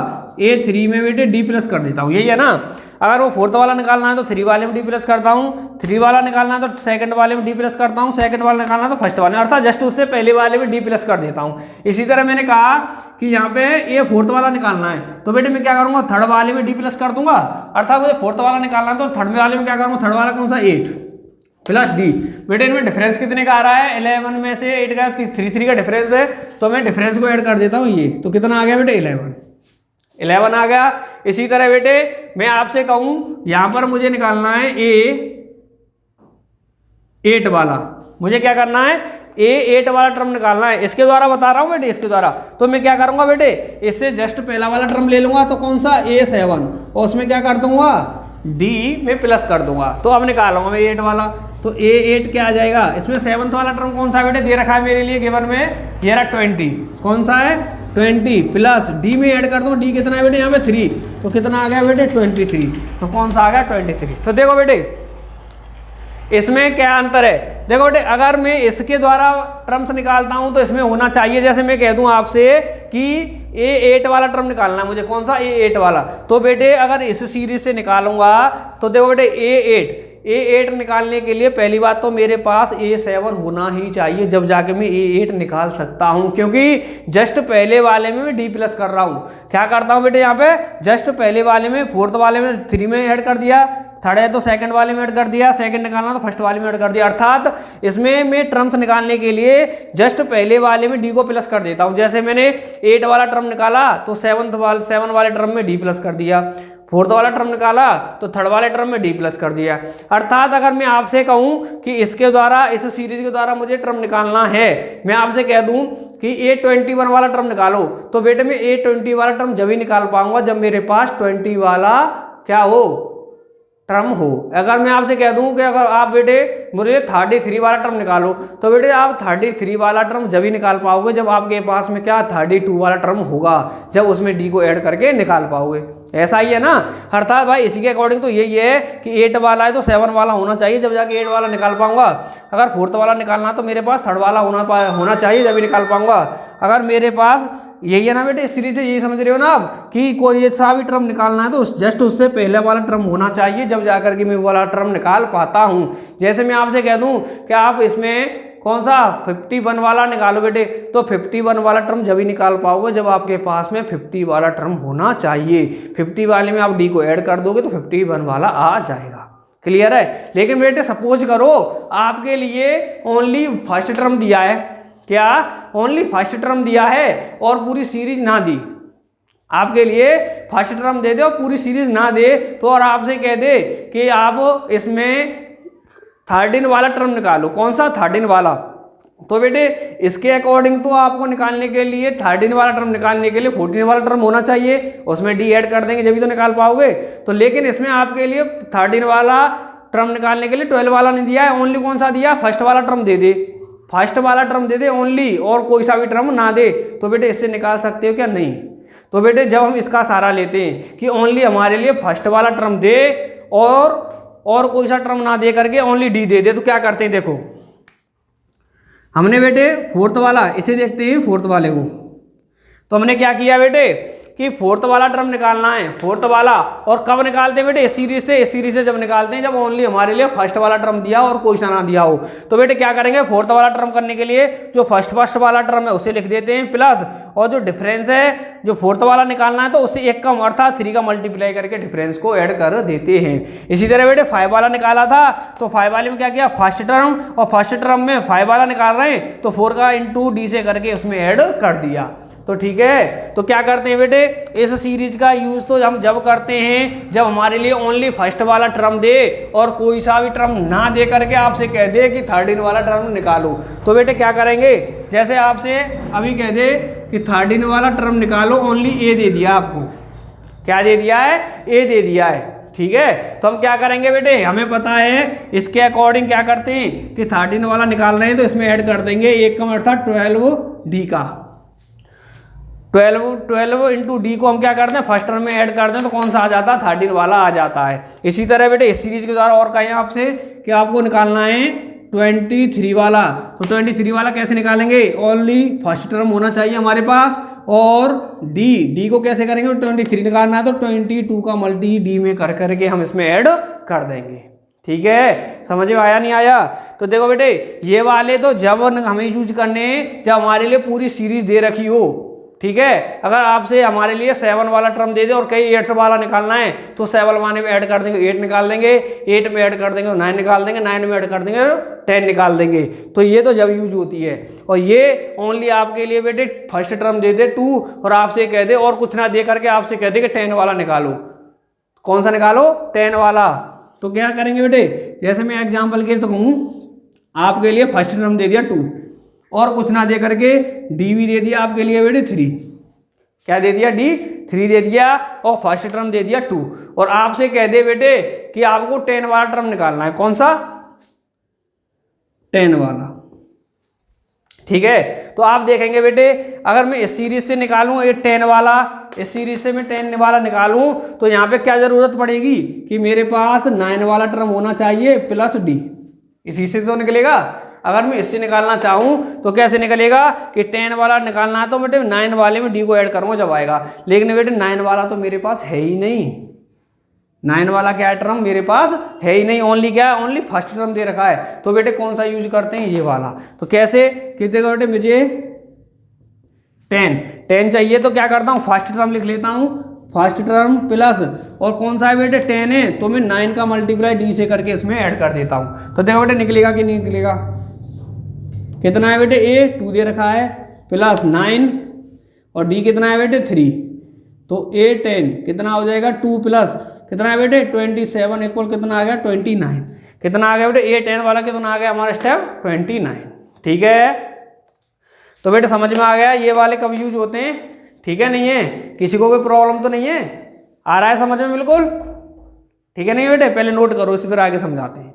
A3 में बेटे डी प्लस कर देता हूँ, यही है ना। अगर वो फोर्थ वाला निकालना है तो 3 वाले में डी प्लस करता हूँ, 3 वाला निकालना है तो सेकंड वाले में डी प्लस करता हूँ, सेकंड वाला निकालना है तो फर्स्ट वाले में, अर्थात जस्ट उससे पहले वाले में डी प्लस कर देता हूँ। इसी तरह मैंने कहा कि यहाँ पे ये फोर्थ वाला निकालना है, तो बेटे मैं क्या करूँगा थर्ड वाले में डी प्लस कर दूंगा, अर्थात मुझे फोर्थ वाला निकालना है तो थर्ड वाले में क्या करूँगा, थर्ड वाला कौन सा 8 प्लस डी। बेटे इनमें डिफरेंस कितने का आ रहा है, 11 में से 8 का 3 का डिफरेंस है, तो मैं डिफरेंस को ऐड कर देता हूँ, ये तो कितना आ गया बेटे 11 आ गया। इसी तरह बेटे मैं आपसे कहूं यहां पर मुझे निकालना है A8 वाला, मुझे क्या करना है A8 वाला टर्म निकालना है, इसके द्वारा बता रहा हूं बेटे, इसके द्वारा। तो मैं क्या करूंगा बेटे, इससे जस्ट पहला वाला टर्म ले लूंगा, तो कौन सा A7, और उसमें क्या कर दूंगा D में प्लस कर दूंगा, तो अब निकालूंगा मैं A8 वाला। तो A8 क्या आ जाएगा, इसमें 7th वाला टर्म कौन सा बेटे दे रखा है मेरे लिए गिवन में, ये रहा 20, कौन सा है 20 प्लस डी में ऐड कर दो, डी कितना है बेटे यहाँ पे 3, तो कितना आ गया बेटे 23, तो कौन सा आ गया 23। तो देखो बेटे इसमें क्या अंतर है, देखो बेटे अगर मैं इसके द्वारा टर्म्स निकालता हूं तो इसमें होना चाहिए, जैसे मैं कह दूं आपसे कि A8 वाला टर्म निकालना है मुझे, कौन सा A8 वाला, तो बेटे अगर इस सीरीज से निकालूंगा तो देखो बेटे A8 निकालने के लिए पहली बात तो मेरे पास A7 होना ही चाहिए, जब जाके मैं A8 निकाल सकता हूं, क्योंकि जस्ट पहले वाले में मैं डी प्लस कर रहा हूं। क्या करता हूं बेटे यहाँ पे, जस्ट पहले वाले में फोर्थ वाले में 3 में ऐड कर दिया, थर्ड है तो सेकंड वाले में ऐड कर दिया, सेकंड निकालना तो फर्स्ट वाले में ऐड कर दिया, अर्थात इसमें मैं टर्म्स निकालने के लिए जस्ट पहले वाले में डी को प्लस कर देता हूं। जैसे मैंने 8 वाला टर्म निकाला तो 7 वाले टर्म में डी प्लस कर दिया, फोर्थ वाला टर्म निकाला तो थर्ड वाले टर्म में डी प्लस कर दिया। अर्थात अगर मैं आपसे कहूं कि इसके द्वारा, इस सीरीज के द्वारा मुझे टर्म निकालना है, मैं आपसे कह दूं कि A21 वाला टर्म निकालो, तो बेटे मैं A20 वाला टर्म जब ही निकाल पाऊंगा जब मेरे पास 20 वाला क्या हो टर्म हो। अगर मैं आपसे कह दूं कि अगर आप बेटे मुझे 33 वाला टर्म निकालो, तो बेटे आप 33 वाला टर्म जब ही निकाल पाओगे जब आपके पास में क्या 32 वाला टर्म होगा, जब उसमें डी को ऐड करके निकाल पाओगे। ऐसा ही है ना, अर्थात भाई इसी के अकॉर्डिंग तो यही है कि 8 वाला है तो 7 वाला होना चाहिए जब जाके 8 वाला निकाल पाऊंगा। अगर फोर्थ वाला निकालना तो मेरे पास थर्ड वाला होना चाहिए जब भी निकाल पाऊंगा। अगर मेरे पास यही है ना बेटे, इस सीरीज से यही समझ रहे हो ना आप कि कोई सा भी टर्म निकालना है तो जस्ट उससे पहले वाला टर्म होना चाहिए जब जाकर के मैं वाला टर्म निकाल पाता हूं। जैसे मैं आपसे कह दूं कि आप इसमें कौन सा 51 वाला निकालो बेटे, तो 51 वाला टर्म जब ही निकाल पाओगे जब आपके पास में 50 वाला टर्म होना चाहिए। 50 वाले में आप डी को ऐड कर दोगे तो 51 वाला आ जाएगा। क्लियर है। लेकिन बेटे सपोज करो आपके लिए ओनली फर्स्ट टर्म दिया है, क्या ओनली फर्स्ट टर्म दिया है और पूरी सीरीज ना दी, आपके लिए फर्स्ट टर्म दे दे और पूरी सीरीज ना दे, तो और आपसे कह दे कि आप इसमें 13 वाला टर्म निकालो, कौन सा 13 वाला, तो बेटे इसके अकॉर्डिंग तो आपको निकालने के लिए 13 वाला टर्म निकालने के लिए 14 वाला टर्म होना चाहिए, उसमें डी ऐड कर देंगे जब तो निकाल पाओगे। तो लेकिन इसमें आपके लिए 13 वाला टर्म निकालने के लिए 12 वाला नहीं दिया है, ओनली कौन सा दिया, फर्स्ट वाला टर्म दे दे, फर्स्ट वाला टर्म दे दे ओनली, और कोई सा भी टर्म ना दे। तो बेटे इससे निकाल सकते हो क्या, नहीं। तो बेटे जब हम इसका सहारा लेते हैं कि ओनली हमारे लिए फर्स्ट वाला टर्म दे और कोई सा टर्म ना दे करके ओनली डी दे दे, तो क्या करते हैं, देखो हमने बेटे फोर्थ वाला, इसे देखते हैं फोर्थ वाले को, तो हमने क्या किया बेटे कि फोर्थ वाला टर्म निकालना है, फोर्थ वाला, और कब निकालते हैं बेटे, इस सीरीज से जब निकालते हैं जब ओनली हमारे लिए फर्स्ट वाला टर्म दिया और कोई सा ना दिया हो। तो बेटे क्या करेंगे, फोर्थ वाला टर्म करने के लिए जो फर्स्ट वाला टर्म है उसे लिख देते हैं प्लस, और जो डिफरेंस है जो फोर्थ वाला निकालना है तो उससे एक कम अर्थात 3 का मल्टीप्लाई करके डिफरेंस को ऐड कर देते हैं। इसी तरह बेटे 5 वाला निकाला था, तो 5 वाले में क्या किया, फर्स्ट टर्म, और फर्स्ट टर्म में 5 वाला निकाल रहे हैं तो 4 का इंटू डी से करके उसमें ऐड कर दिया। तो ठीक है, तो क्या करते हैं बेटे, इस सीरीज का यूज तो हम जब करते हैं जब हमारे लिए ओनली फर्स्ट वाला टर्म दे और कोई सा भी टर्म ना दे करके आपसे कह दे कि 13 वाला टर्म निकालो। तो बेटे क्या करेंगे, जैसे आपसे अभी कह दे कि 13 वाला टर्म निकालो, ओनली ए दे दिया आपको, क्या दे दिया है, ए दे दिया है, ठीक है। तो हम क्या करेंगे बेटे, हमें पता है इसके अकॉर्डिंग क्या करते हैं कि 13 वाला निकाल रहे हैं तो इसमें ऐड कर देंगे एक कम अर्थात 12 डी का, 12 इंटू डी को हम क्या करते हैं फर्स्ट टर्म में ऐड करते हैं तो कौन सा आ जाता है 13 वाला आ जाता है। इसी तरह बेटे इस सीरीज के द्वारा और कहें आपसे कि आपको निकालना है 23 वाला, तो 23 वाला कैसे निकालेंगे, ओनली फर्स्ट टर्म होना चाहिए हमारे पास, और डी को कैसे करेंगे 23 निकालना है तो 22 का मल्टी डी में कर करके हम इसमें ऐड कर देंगे। ठीक है, समझ में आया नहीं आया? तो देखो बेटे ये वाले तो जब हमें यूज करने जब हमारे लिए पूरी सीरीज दे रखी हो, ठीक है, अगर आपसे हमारे लिए 7 वाला टर्म दे दे और कहीं 8 वाला निकालना है तो 7 वाले में ऐड कर देंगे 8 निकाल देंगे, 8 में ऐड कर देंगे 9 निकाल देंगे, 9 में ऐड कर देंगे 10 निकाल देंगे। तो ये तो जब यूज होती है, और ये ओनली आपके लिए बेटे फर्स्ट टर्म दे दे 2 और आपसे कह दे और कुछ ना दे करके आपसे कह दे कि 10 वाला निकालो, कौन सा निकालो 10 वाला। तो क्या करेंगे बेटे, जैसे मैं एग्जाम्पल के तो कहूँ आपके लिए फर्स्ट टर्म दे दिया 2 और कुछ ना दे करके डी भी दे दिया आपके लिए बेटे 3, क्या दे दिया डी 3 दे दिया और फर्स्ट टर्म दे दिया 2, और आपसे कह दे बेटे कि आपको 10 वाला टर्म निकालना है, कौन सा 10 वाला। ठीक है, तो आप देखेंगे बेटे अगर मैं इस सीरीज से निकालूं ये 10 वाला, इस सीरीज से मैं 10 वाला निकालूं तो यहाँ पे क्या जरूरत पड़ेगी कि मेरे पास 9 वाला टर्म होना चाहिए प्लस डी, इसी से तो निकलेगा। अगर मैं इससे निकालना चाहूँ तो कैसे निकलेगा कि 10 वाला निकालना है तो बेटे 9 वाले में डी को ऐड करूँगा जब आएगा, लेकिन बेटे 9 वाला तो मेरे पास है ही नहीं, 9 वाला क्या टर्म मेरे पास है ही नहीं, ओनली क्या है ओनली फर्स्ट टर्म दे रखा है। तो बेटे कौन सा यूज करते हैं ये वाला। तो कैसे कि देखो बेटे मुझे 10 चाहिए तो क्या करता हूँ फर्स्ट टर्म लिख लेता हूँ, फर्स्ट टर्म प्लस और कौन सा है बेटे 10 है तो मैं 9 का मल्टीप्लाई डी से करके इसमें ऐड कर देता हूँ। तो देखो बेटे निकलेगा कि नहीं निकलेगा, कितना है बेटे ए 2 दे रखा है प्लस 9 और डी कितना है बेटे 3, तो ए 10 कितना हो जाएगा 2 प्लस कितना है बेटे 27 इक्वल कितना आ गया 29, कितना आ गया बेटे ए 10 वाला कितना आ गया हमारा स्टेप 29। ठीक है, तो बेटे समझ में आ गया ये वाले कब यूज होते हैं। ठीक है, नहीं है किसी को कोई प्रॉब्लम तो नहीं है, आ रहा है समझ में बिल्कुल। ठीक है नहीं बेटे, पहले नोट करो इसे फिर आगे समझाते हैं।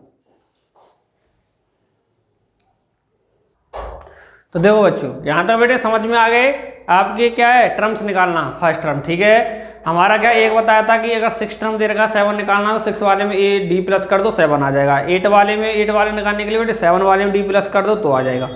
तो देखो बच्चों यहाँ तक बेटे समझ में आ गए आपके क्या है टर्म्स निकालना फर्स्ट टर्म। ठीक है, हमारा क्या एक बताया था कि अगर 6 टर्म दे रखा 7 निकालना तो 6 वाले में ए डी प्लस कर दो 7 आ जाएगा, 8 वाले में 8 वाले निकालने के लिए बेटे 7 वाले में डी प्लस कर दो तो आ जाएगा।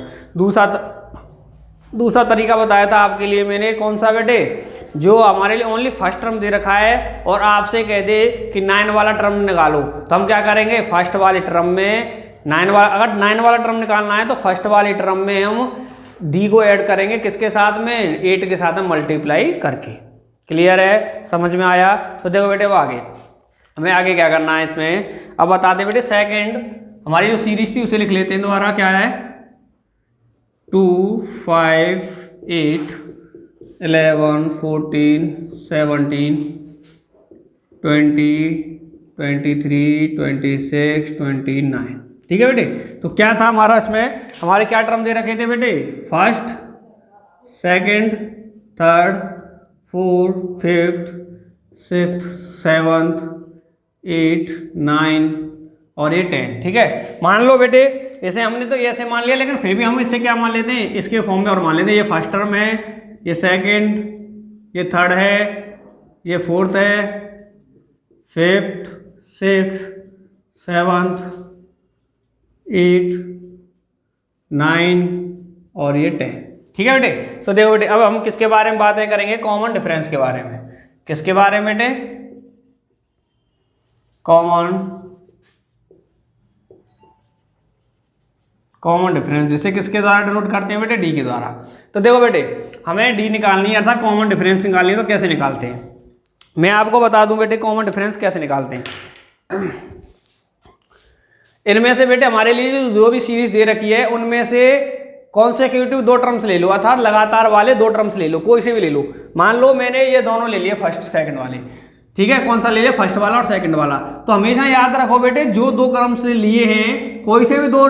दूसरा तरीका बताया था आपके लिए मैंने कौन सा बेटे, जो हमारे लिए ओनली फर्स्ट टर्म दे रखा है और आपसे कह दे कि 9 वाला टर्म निकालो, तो हम क्या करेंगे फर्स्ट वाले टर्म में 9 वाला अगर 9 वाला टर्म निकालना है तो फर्स्ट वाले टर्म में हम डी को ऐड करेंगे किसके साथ में 8 के साथ में मल्टीप्लाई करके। क्लियर है, समझ में आया? तो देखो बेटे वो आगे हमें आगे क्या करना है इसमें, अब बता दें बेटे सेकंड हमारी जो सीरीज थी उसे लिख लेते हैं दोबारा, क्या है 2 5 8 11 14 17 20 23 26 29। ठीक है बेटे, तो क्या था हमारा इसमें हमारे क्या टर्म दे रखे थे बेटे, first second third fourth fifth sixth seventh 8 9 और ये 10। ठीक है, मान लो बेटे इसे हमने तो ऐसे मान लिया, लेकिन फिर भी हम इससे क्या मान लेते हैं इसके फॉर्म में और मान लेते हैं, ये फर्स्ट टर्म है, ये सेकंड, ये थर्ड है, ये फोर्थ है, फिफ्थ सिक्स्थ सेवन्थ 8 9 और ये 10। ठीक है बेटे, तो देखो बेटे अब हम किसके बारे में बातें करेंगे, कॉमन डिफरेंस के बारे में। किसके बारे में बेटे, कॉमन डिफरेंस, जिसे किसके द्वारा डिनोट करते हैं बेटे, डी के द्वारा। तो देखो बेटे हमें डी निकालनी है अर्थात कॉमन डिफरेंस निकालनी है, तो कैसे निकालते हैं मैं आपको बता दूं बेटे कॉमन डिफरेंस कैसे निकालते हैं। इनमें से बेटे हमारे लिए जो भी सीरीज दे रखी है उनमें से कॉन्सेक्यूटिव 2 टर्म्स ले लो, अर्थात लगातार वाले 2 टर्म्स ले लो, कोई से भी ले लो। मान लो मैंने ये दोनों ले लिए फर्स्ट सेकंड वाले, ठीक है, कौन सा ले लिया फर्स्ट वाला और सेकंड वाला। तो हमेशा याद रखो बेटे जो 2 टर्म्स लिए हैं कोई से भी 2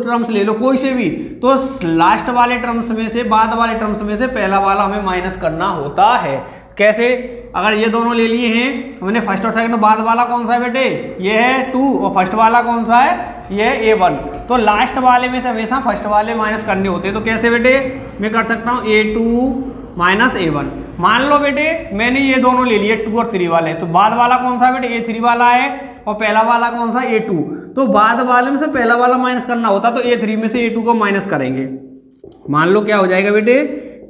टर्म्स ले लो कोई से भी, तो लास्ट वाले टर्म्स में से बाद वाले टर्म्स में से पहला वाला हमें माइनस करना होता है। कैसे, अगर ये दोनों ले लिए हैं हमने फर्स्ट और सेकंड, तो बाद वाला कौन सा है बेटे, ये है 2 और फर्स्ट वाला कौन सा है, ये है A1। तो लास्ट वाले में से हमेशा फर्स्ट वाले माइनस करने होते हैं। तो कैसे बेटे मैं कर सकता हूँ A2 माइनस A1। मान लो बेटे मैंने ये दोनों ले लिए 2 और 3 वाले, तो बाद वाला कौन सा बेटे A3 वाला है और पहला वाला कौन सा A2। तो बाद वाले में से पहला वाला माइनस करना होता तो A3 में से A2 को माइनस करेंगे। मान लो क्या हो जाएगा बेटे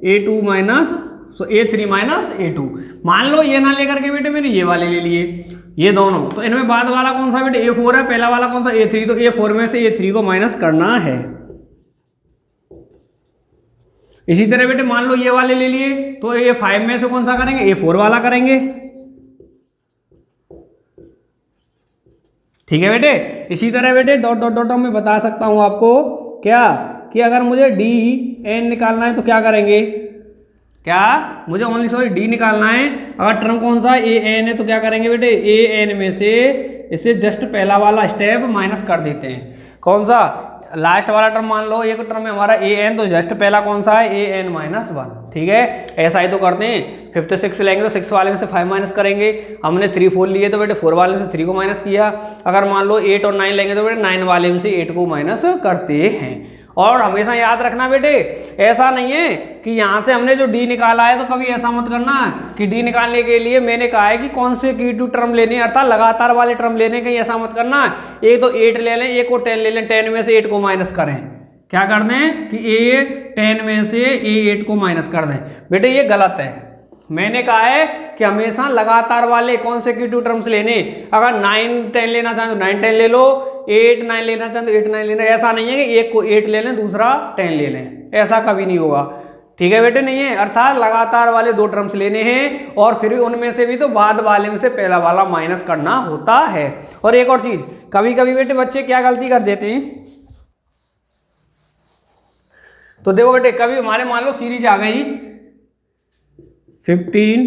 A2 minus A3 minus A2। मान लो ये ना लेकर के बेटे मैंने ये वाले ले लिए, ये दोनों, तो इनमें बाद वाला कौन सा बेटे A4 है, पहला वाला कौन सा A3, तो A4 में से A3 को माइनस करना है। इसी तरह बेटे मान लो ये वाले ले लिए, तो A5 में से कौन सा करेंगे, A4 वाला करेंगे। ठीक है बेटे। इसी तरह बेटे डॉट डॉट डॉट मैं बता सकता हूं आपको क्या कि अगर मुझे DN निकालना है तो क्या करेंगे, क्या मुझे ओनली सॉरी D निकालना है। अगर टर्म कौन सा AN है तो क्या करेंगे बेटे AN में से इसे जस्ट पहला वाला स्टेप माइनस कर देते हैं। कौन सा, लास्ट वाला टर्म मान लो एक टर्म है हमारा AN, तो जस्ट पहला कौन सा है AN माइनस 1। ठीक है, ऐसा ही तो करते हैं। 5 से 6 लेंगे तो 6 वाले में से 5 माइनस करेंगे। हमने 3 4 लिए तो बेटे 4 वाले में से 3 को माइनस किया। अगर मान लो 8 और 9 लेंगे तो बेटे 9 वाले में से 8 को माइनस करते हैं। और हमेशा याद रखना बेटे ऐसा नहीं है कि यहाँ से हमने जो D निकाला है तो कभी ऐसा मत करना कि D निकालने के लिए मैंने कहा है कि कॉन्सेक्यूटिव टर्म लेने, अर्थात लगातार वाले टर्म लेने, कहीं ऐसा मत करना एक तो 8 ले लें, एक को 10 ले लें, 10 में से 8 को माइनस करें। क्या कर दें कि A10 में से A8 को माइनस कर दें। बेटे ये गलत है। मैंने कहा है कि हमेशा लगातार वाले कॉन्सेक्यूटिव टर्म्स लेने। अगर 9 10 लेना चाहें तो 9 10 ले लो, 8 9 लेना चाहें तो 8 9 लेना। ऐसा नहीं है कि एक को 8 ले लें दूसरा 10 ले लें, ऐसा कभी नहीं होगा। ठीक है बेटे, नहीं है। अर्थात लगातार वाले 2 टर्म्स लेने हैं और फिर उनमें से भी तो बाद वाले में से पहला वाला माइनस करना होता है। और एक और चीज, कभी कभी बेटे बच्चे क्या गलती कर देते हैं, तो देखो बेटे कभी हमारे मान लो सीरीज आ गई 15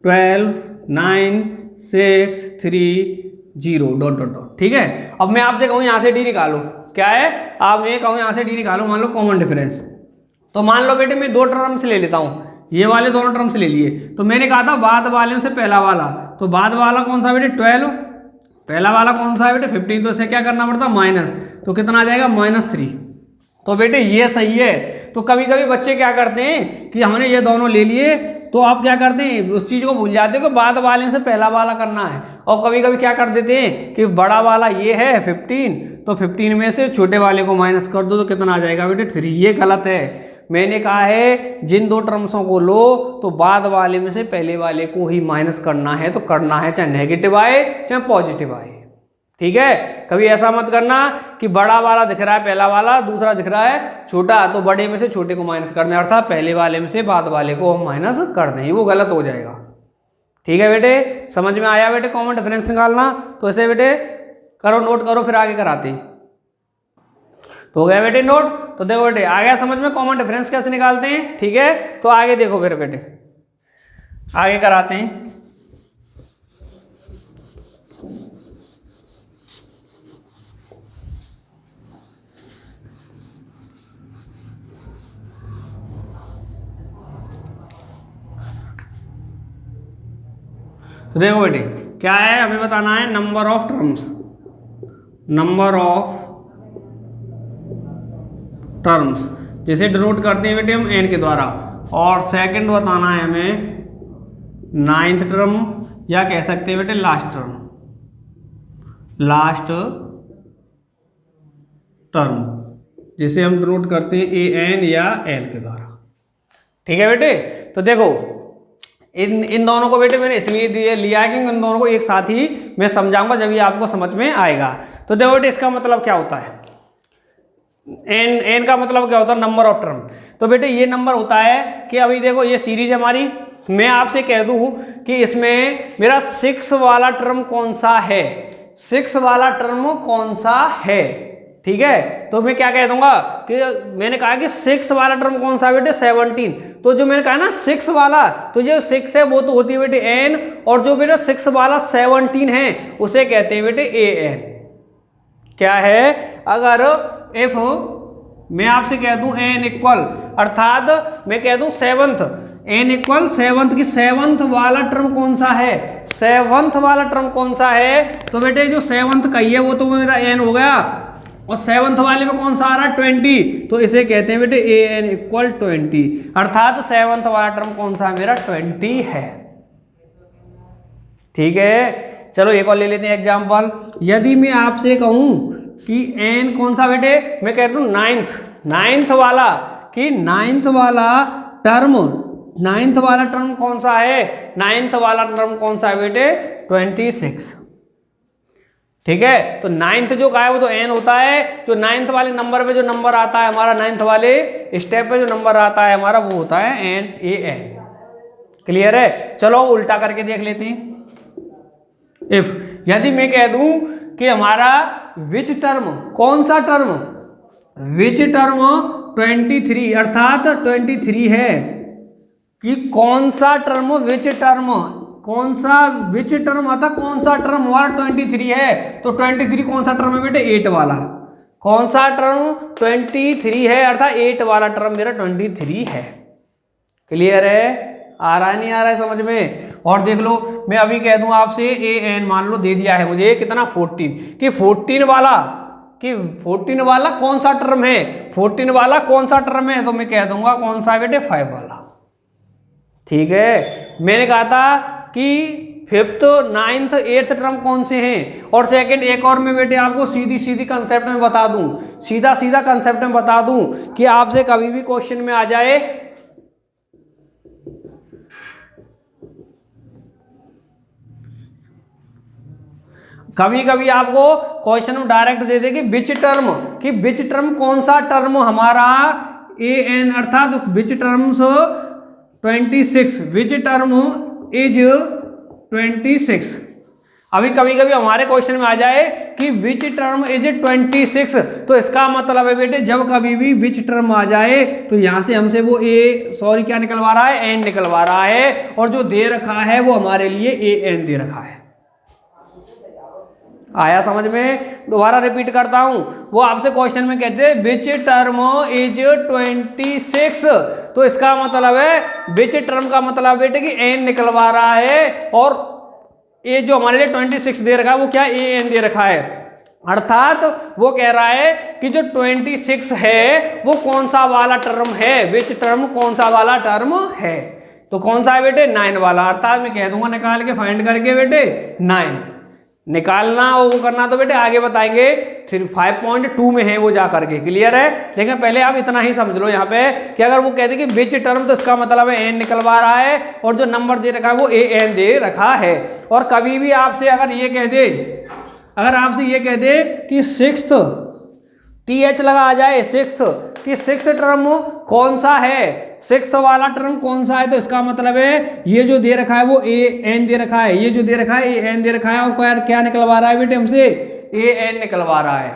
12 9 6 3 0 डॉट डॉट डॉट। ठीक है, अब मैं आपसे कहूँ यहाँ से D निकालो, क्या है, आप मैं कहूँ यहाँ से D निकालो, मान लो कॉमन डिफरेंस। तो मान लो बेटे मैं 2 टर्म्स ले लेता हूँ, ये वाले दोनों टर्म्स ले लिए। तो मैंने कहा था बाद वाले में से पहला वाला, तो बाद वाला कौन सा बेटे 12, पहला वाला कौन सा है बेटे 15, तो इसे क्या करना पड़ता माइनस, तो कितना आ जाएगा -3। तो बेटे ये सही है। तो कभी कभी बच्चे क्या करते हैं कि हमने ये दोनों ले लिए, तो आप क्या करते हैं उस चीज़ को भूल जाते हो कि बाद वाले से पहला वाला करना है। और कभी कभी क्या कर देते हैं कि बड़ा वाला ये है 15, तो 15 में से छोटे वाले को माइनस कर दो तो कितना आ जाएगा बेटे 3। ये गलत है। मैंने कहा है जिन 2 टर्म्सों को लो तो बाद वाले में से पहले वाले को ही माइनस करना है, तो करना है चाहे नेगेटिव आए चाहे पॉजिटिव आए। ठीक है, कभी ऐसा मत करना कि बड़ा वाला दिख रहा है पहला वाला, दूसरा दिख रहा है छोटा, तो बड़े में से छोटे को माइनस करना है, अर्थात पहले वाले में से बाद वाले को हम माइनस कर दें, वो गलत हो जाएगा। ठीक है बेटे, समझ में आया बेटे कॉमन डिफरेंस निकालना। तो ऐसे बेटे करो, नोट करो, फिर आगे कराते हैं। तो हो गया बेटे नोट। तो देखो बेटे आ गया समझ में कॉमन डिफरेंस कैसे निकालते हैं। ठीक है, तो आगे देखो फिर बेटे आगे कराते हैं। तो देखो बेटे क्या है, हमें बताना है number of terms, number of terms जिसे डिनोट करते हैं बेटे हम n के द्वारा। और सेकंड बताना है हमें 9th टर्म, या कह सकते हैं बेटे लास्ट टर्म, लास्ट टर्म जिसे हम डिनोट करते हैं an या l के द्वारा। ठीक है बेटे, तो देखो इन दोनों को बेटे मैंने इसलिए लिया है कि इन दोनों को एक साथ ही मैं समझाऊंगा, जब ये आपको समझ में आएगा। तो देखो बेटे इसका मतलब क्या होता है, एन का मतलब क्या होता है नंबर ऑफ टर्म। तो बेटे ये नंबर होता है कि अभी देखो ये सीरीज है हमारी, मैं आपसे कह दूं कि इसमें मेरा 6 वाला टर्म कौन सा है, 6 वाला टर्म कौन सा है। ठीक है, तो मैं क्या कह दूंगा कि मैंने कहा कि 6 वाला टर्म कौन सा बेटे 17। तो जो मैंने कहा ना 6 वाला, तो जो 6 है वो तो होती है बेटे n, और जो बेटे 6 वाला 17 है उसे कहते हैं बेटे an। क्या है, अगर इफ मैं आपसे कह दूं n इक्वल, अर्थात मैं कह दूं 7th, n इक्वल 7th की 7th वाला टर्म कौन सा है, 7th वाला टर्म कौन सा है, तो बेटे जो 7th का ही है वो तो मेरा n हो गया और 7th वाले में कौन सा आ रहा है 20, तो इसे कहते हैं बेटे an इक्वल 20, अर्थात 7th वाला टर्म कौन सा है मेरा 20 है। ठीक है, चलो एक और ले लेते हैं एग्जाम्पल। यदि मैं आपसे कहूं कि n कौन सा बेटे, मैं कहता हूं नाइन्थ वाला, कि नाइन्थ वाला टर्म कौन सा है, नाइन्थ वाला टर्म कौन सा है बेटे 26। ठीक है, तो नाइन्थ जो का है वो तो n होता है, जो नाइन्थ वाले नंबर पे जो नंबर आता है हमारा, नाइन्थ वाले स्टेप पे जो नंबर आता है हमारा वो होता है an। क्लियर है, चलो उल्टा करके देख लेते हैं। इफ यदि मैं कह दूं कि हमारा विच टर्म, कौन सा टर्म, विच टर्म 23, अर्थात 23 है, कि कौन सा टर्म विच टर्म, कौन सा विच टर्म आता, कौन सा टर्म हमारा 23 है, तो 23 कौन सा टर्म है बेटे 8 वाला, कौन सा टर्म 23 है, अर्थात 8 वाला टर्म मेरा 23 है। क्लियर है, आ रहा है नहीं आ रहा है समझ में। और देख लो, मैं अभी कह दूं आपसे an मान लो दे दिया है मुझे कितना 14, कि 14 वाला कौन सा टर्म है, 14 वाला कौन सा टर्म है, तो मैं कह दूंगा कौन सा है बेटे 5 वाला। ठीक है, मैंने कहा था कि 5th 9th 8th टर्म कौन से हैं, और सेकंड एक और मैं बेटे आपको सीधी कंसेप्ट में बता दूं, सीधा कंसेप्ट में बता दूं कि आपसे कभी भी क्वेश्चन में आ जाए, कभी कभी आपको क्वेश्चन में डायरेक्ट दे दे कि विच टर्म कौन सा टर्म हमारा an, अर्थात विच टर्म्स 26, विच टर्म इज 26। अभी कभी कभी हमारे क्वेश्चन में आ जाए कि विच टर्म इज 26, तो इसका मतलब है बेटे जब कभी भी विच टर्म आ जाए तो यहां से हमसे वो क्या निकलवा रहा है, n निकलवा रहा है, और जो दे रखा है वो हमारे लिए an दे रखा है। आया समझ में, दोबारा रिपीट करता हूं, वो आपसे क्वेश्चन में कहते हैं विच टर्म इज 26, तो इसका मतलब है विच टर्म का मतलब बेटे कि n निकलवा रहा है, और ये जो हमारे लिए 26 दे रखा है वो क्या an दे रखा है, अर्थात वो कह रहा है कि जो 26 है वो कौन सा वाला टर्म है, विच टर्म कौन सा वाला टर्म है, तो कौन सा है बेटे 9 वाला, अर्थात मैं कह दूंगा निकाल के फाइंड करके बेटे 9 निकालना, वो करना तो बेटे आगे बताएंगे, फिर 5.2 में है वो जा करके। क्लियर है, लेकिन पहले आप इतना ही समझ लो यहाँ पे कि अगर वो कहते कि विच टर्म, तो इसका मतलब है n निकलवा रहा है, और जो नंबर दे रखा है वो an दे रखा है। और कभी भी आपसे अगर ये कह दे कि 6th th लगा आ जाए, 6th कि 6th टर्म कौन सा है, 6th वाला टर्म कौन सा है, तो इसका मतलब है ये जो दे रखा है वो an दे रखा है, ये जो दे रखा है an दे रखा है, और क्या निकलवा रहा है बेटे हमसे an निकलवा रहा है,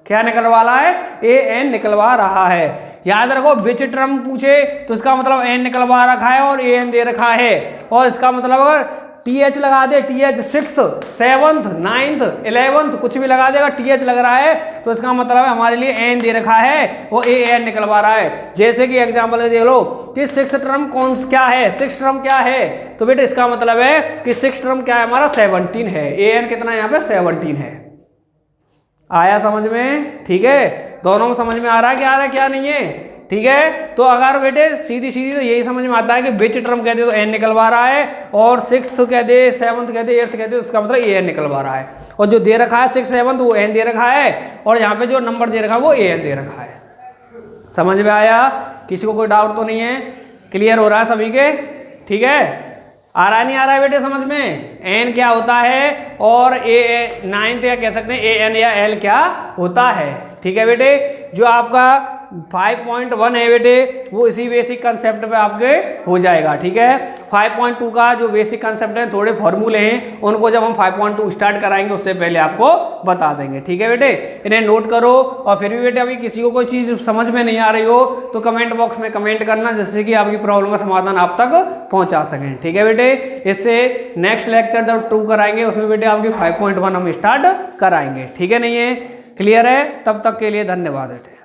क्या निकलवा रहा है an निकलवा रहा है। याद रखो विच टर्म पूछे तो इसका मतलब n निकलवा रखा है और an दे रखा है, और इसका मतलब अगर th लगा दे, th 6th 7th 9th 11th कुछ भी लगा देगा, th लग रहा है तो इसका मतलब है हमारे लिए n दे रखा है वो an निकलवा रहा है। जैसे कि एग्जांपल देख लो कि 6th टर्म क्या है, 6th टर्म क्या है, तो बेटे इसका मतलब है कि 6th टर्म क्या है हमारा 17 है, an कितना यहाँ पे 17 है। आया समझ में, ठीक है, दोनों में समझ में आ रहा है क्या नहीं है, ठीक है। तो अगर बेटे सीधी तो यही समझ में आता है कि विच टर्म कहते तो n निकलवा रहा है, और 6th कह दे 7th कह दे 8th कह दे उसका मतलब an निकलवा रहा है, और जो दे रखा है 6th 7th वो n दे रखा है, और यहाँ पे जो नंबर दे रखा है वो an दे रखा है। समझ में आया, किसी को कोई डाउट तो नहीं है, क्लियर हो रहा है सभी के, ठीक है, आ रहा नहीं आ रहा है बेटे समझ में, n क्या होता है और नाइन्थ या कह सकते हैं an या l क्या होता है, ठीक है बेटे। जो आपका 5.1 है बेटे वो इसी बेसिक कंसेप्ट पे आपके हो जाएगा, ठीक है। 5.2 का जो बेसिक कंसेप्ट है, थोड़े फॉर्मूले हैं, उनको जब हम 5.2 स्टार्ट कराएंगे उससे पहले आपको बता देंगे, ठीक है बेटे। इन्हें नोट करो, और फिर भी बेटे अभी किसी को कोई चीज़ समझ में नहीं आ रही हो तो कमेंट बॉक्स में कमेंट करना, जिससे कि आपकी प्रॉब्लम का समाधान आप तक पहुँचा सकें, ठीक है बेटे। इससे नेक्स्ट लेक्चर जब 2 कराएंगे उसमें बेटे आपकी 5.1 हम स्टार्ट कराएंगे, ठीक है, नहीं है, क्लियर है। तब तक के लिए धन्यवाद बेटे।